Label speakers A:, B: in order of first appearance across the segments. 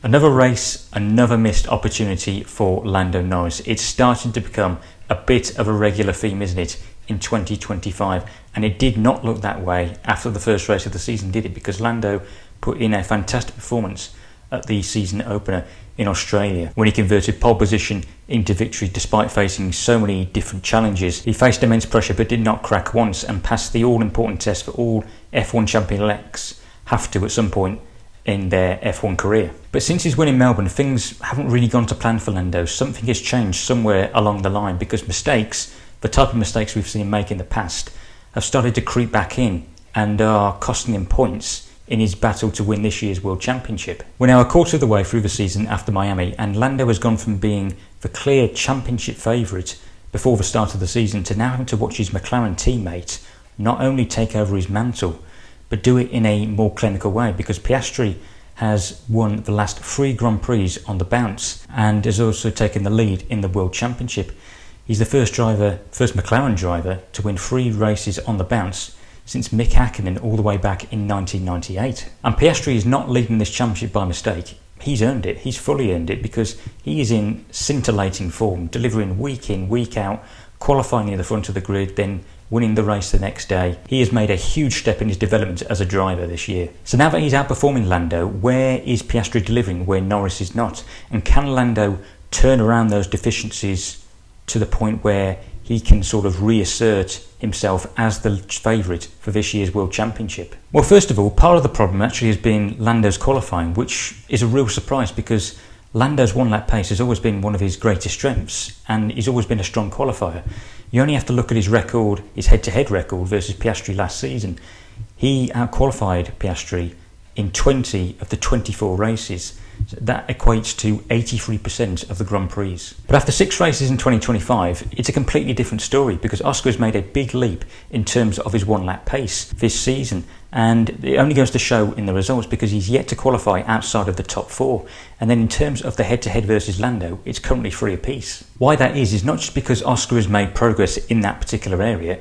A: Another race, another missed opportunity for Lando Norris. It's starting to become a bit of a regular theme, isn't it, in 2025? And it did not look that way after the first race of the season, did it? Because Lando put in a fantastic performance at the season opener in Australia when he converted pole position into victory despite facing so many different challenges. He faced immense pressure but did not crack once and passed the all-important test for all F1 champion-elects have to at some point in their F1 career. But since his win in Melbourne, things haven't really gone to plan for Lando. Something has changed somewhere along the line because mistakes, the type of mistakes we've seen him make in the past, have started to creep back in and are costing him points in his battle to win this year's World Championship. We're now a quarter of the way through the season after Miami, and Lando has gone from being the clear championship favourite before the start of the season to now having to watch his McLaren teammate not only take over his mantle, but do it in a more clinical way, because Piastri has won the last 3 Grand Prix on the bounce and has also taken the lead in the World Championship. He's the first McLaren driver to win 3 races on the bounce since Mick Hakkinen all the way back in 1998. And Piastri is not leading this championship by mistake. He's earned it. He's fully earned it because he is in scintillating form, delivering week in, week out, qualifying near the front of the grid, then winning the race the next day. He has made a huge step in his development as a driver this year. So now that he's outperforming Lando, where is Piastri delivering where Norris is not? And can Lando turn around those deficiencies to the point where he can sort of reassert himself as the favourite for this year's World Championship? Well, first of all, part of the problem actually has been Lando's qualifying, which is a real surprise because Lando's one-lap pace has always been one of his greatest strengths and he's always been a strong qualifier. You only have to look at his record, his head-to-head record versus Piastri last season. He out-qualified Piastri in 20 of the 24 races. So that equates to 83% of the Grand Prix. But after 6 races in 2025, it's a completely different story because Oscar has made a big leap in terms of his one-lap pace this season. And it only goes to show in the results because he's yet to qualify outside of the top 4. And then in terms of the head-to-head versus Lando, it's currently 3 apiece. Why that is not just because Oscar has made progress in that particular area,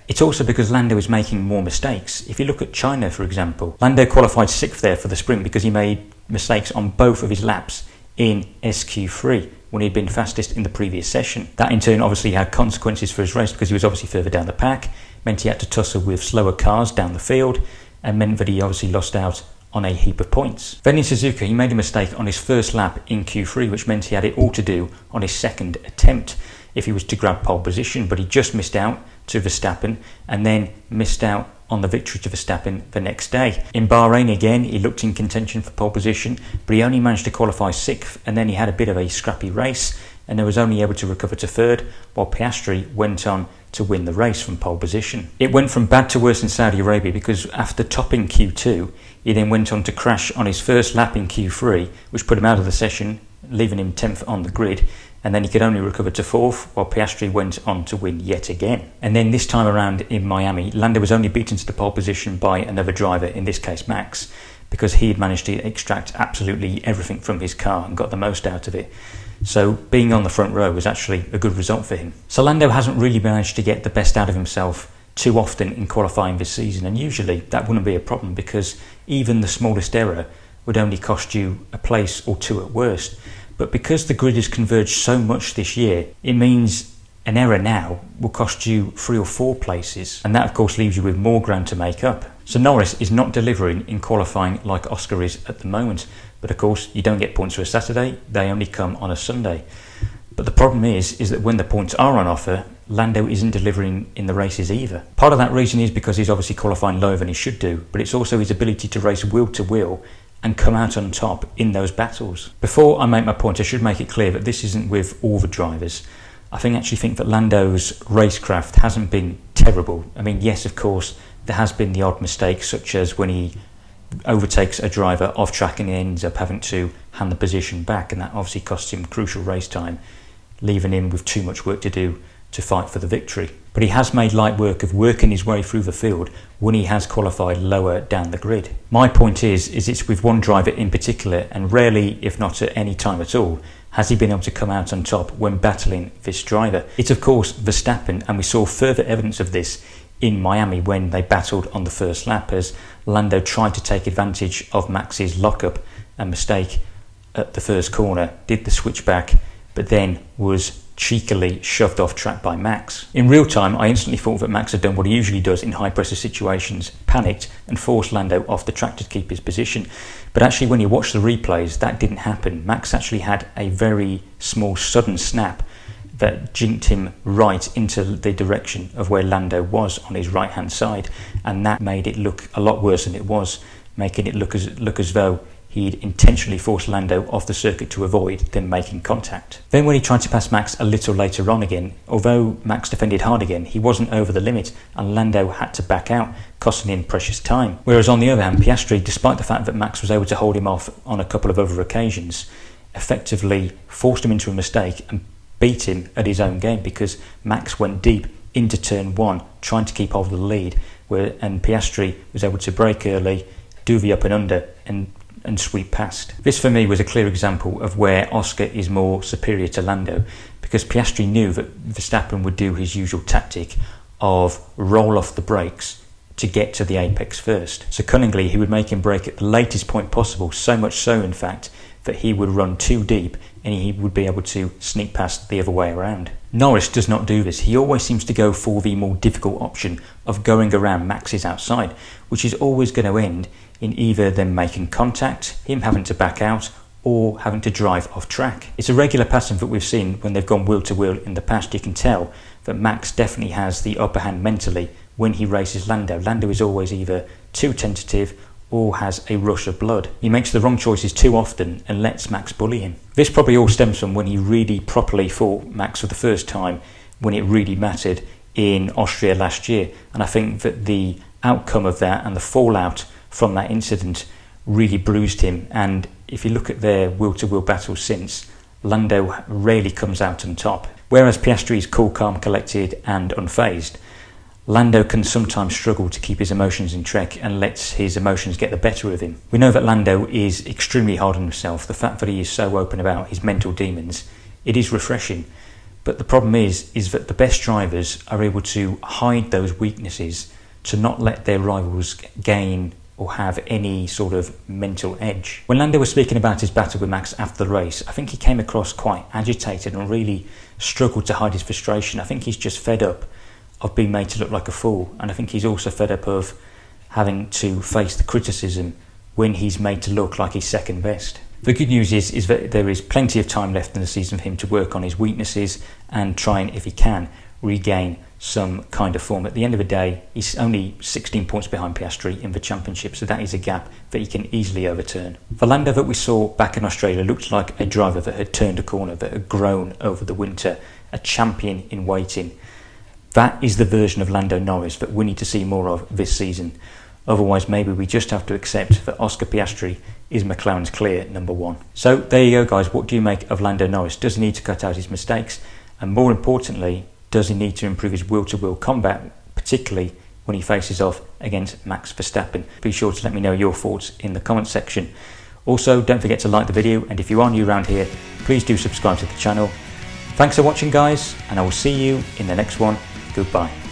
A: it's also because Lando is making more mistakes. If you look at China, for example, Lando qualified 6th there for the sprint because he made mistakes on both of his laps in SQ3 when he'd been fastest in the previous session. That in turn obviously had consequences for his race because he was obviously further down the pack, meant he had to tussle with slower cars down the field, and meant that he obviously lost out on a heap of points. Then in Suzuka, he made a mistake on his first lap in Q3, which meant he had it all to do on his second attempt if he was to grab pole position, but he just missed out to Verstappen and then missed out on the victory to Verstappen the next day. In Bahrain again, he looked in contention for pole position, but he only managed to qualify 6th, and then he had a bit of a scrappy race and was only able to recover to 3rd, while Piastri went on to win the race from pole position. It went from bad to worse in Saudi Arabia because after topping Q2, he then went on to crash on his first lap in Q3, which put him out of the session, leaving him 10th on the grid, and then he could only recover to 4th, while Piastri went on to win yet again. And then this time around in Miami, Lando was only beaten to the pole position by another driver, in this case Max, because he had managed to extract absolutely everything from his car and got the most out of it. So being on the front row was actually a good result for him. So Lando hasn't really managed to get the best out of himself too often in qualifying this season, and usually that wouldn't be a problem because even the smallest error would only cost you a place or 2 at worst. But because the grid has converged so much this year, it means an error now will cost you 3 or 4 places, and that of course leaves you with more ground to make up. So Norris is not delivering in qualifying like Oscar is at the moment, but of course you don't get points for a Saturday, they only come on a Sunday. But the problem is that when the points are on offer, Lando isn't delivering in the races either. Part of that reason is because he's obviously qualifying lower than he should do, but it's also his ability to race wheel to wheel and come out on top in those battles. Before I make my point, I should make it clear that this isn't with all the drivers. I actually think that Lando's racecraft hasn't been terrible. I mean, yes, of course, there has been the odd mistake, such as when he overtakes a driver off track and he ends up having to hand the position back, and that obviously costs him crucial race time, leaving him with too much work to do to fight for the victory. But he has made light work of working his way through the field when he has qualified lower down the grid. My point is it's with one driver in particular, and rarely, if not at any time at all, has he been able to come out on top when battling this driver. It's of course Verstappen, and we saw further evidence of this in Miami when they battled on the first lap as Lando tried to take advantage of Max's lockup and mistake at the first corner, did the switchback, but then was cheekily shoved off track by Max. In real time, I instantly thought that Max had done what he usually does in high pressure situations, panicked and forced Lando off the track to keep his position. But actually when you watch the replays, that didn't happen. Max actually had a very small sudden snap that jinked him right into the direction of where Lando was on his right hand side, and that made it look a lot worse than it was, making it look as though he'd intentionally forced Lando off the circuit to avoid them making contact. Then when he tried to pass Max a little later on again, although Max defended hard again, he wasn't over the limit and Lando had to back out, costing him precious time. Whereas on the other hand, Piastri, despite the fact that Max was able to hold him off on a couple of other occasions, effectively forced him into a mistake and beat him at his own game, because Max went deep into turn 1 trying to keep hold of the lead, and Piastri was able to brake early, do the up and under and sweep past. This for me was a clear example of where Oscar is more superior to Lando, because Piastri knew that Verstappen would do his usual tactic of roll off the brakes to get to the apex first. So cunningly he would make him brake at the latest point possible, so much so in fact that he would run too deep and he would be able to sneak past the other way around. Norris does not do this. He always seems to go for the more difficult option of going around Max's outside, which is always going to end in either them making contact, him having to back out, or having to drive off track. It's a regular pattern that we've seen when they've gone wheel to wheel in the past. You can tell that Max definitely has the upper hand mentally when he races Lando. Lando is always either too tentative or has a rush of blood. He makes the wrong choices too often and lets Max bully him. This probably all stems from when he really properly fought Max for the first time, when it really mattered in Austria last year. And I think that the outcome of that and the fallout from that incident really bruised him. And if you look at their wheel-to-wheel battles since, Lando rarely comes out on top. Whereas Piastri is cool, calm, collected and unfazed, Lando can sometimes struggle to keep his emotions in check and lets his emotions get the better of him. We know that Lando is extremely hard on himself. The fact that he is so open about his mental demons, it is refreshing. But the problem is that the best drivers are able to hide those weaknesses to not let their rivals gain or have any sort of mental edge. When Lando was speaking about his battle with Max after the race, I think he came across quite agitated and really struggled to hide his frustration. I think he's just fed up of being made to look like a fool, and I think he's also fed up of having to face the criticism when he's made to look like he's second best. The good news is that there is plenty of time left in the season for him to work on his weaknesses and try and, if he can, regain some kind of form. At the end of the day, he's only 16 points behind Piastri in the championship, so that is a gap that he can easily overturn. The Lando that we saw back in Australia looked like a driver that had turned a corner, that had grown over the winter, a champion in waiting. That is the version of Lando Norris that we need to see more of this season. Otherwise, maybe we just have to accept that Oscar Piastri is McLaren's clear number 1. So there you go, guys. What do you make of Lando Norris? Does he need to cut out his mistakes? And more importantly, does he need to improve his wheel-to-wheel combat, particularly when he faces off against Max Verstappen? Be sure to let me know your thoughts in the comment section. Also, don't forget to like the video, and if you are new around here, please do subscribe to the channel. Thanks for watching, guys, and I will see you in the next one. Goodbye.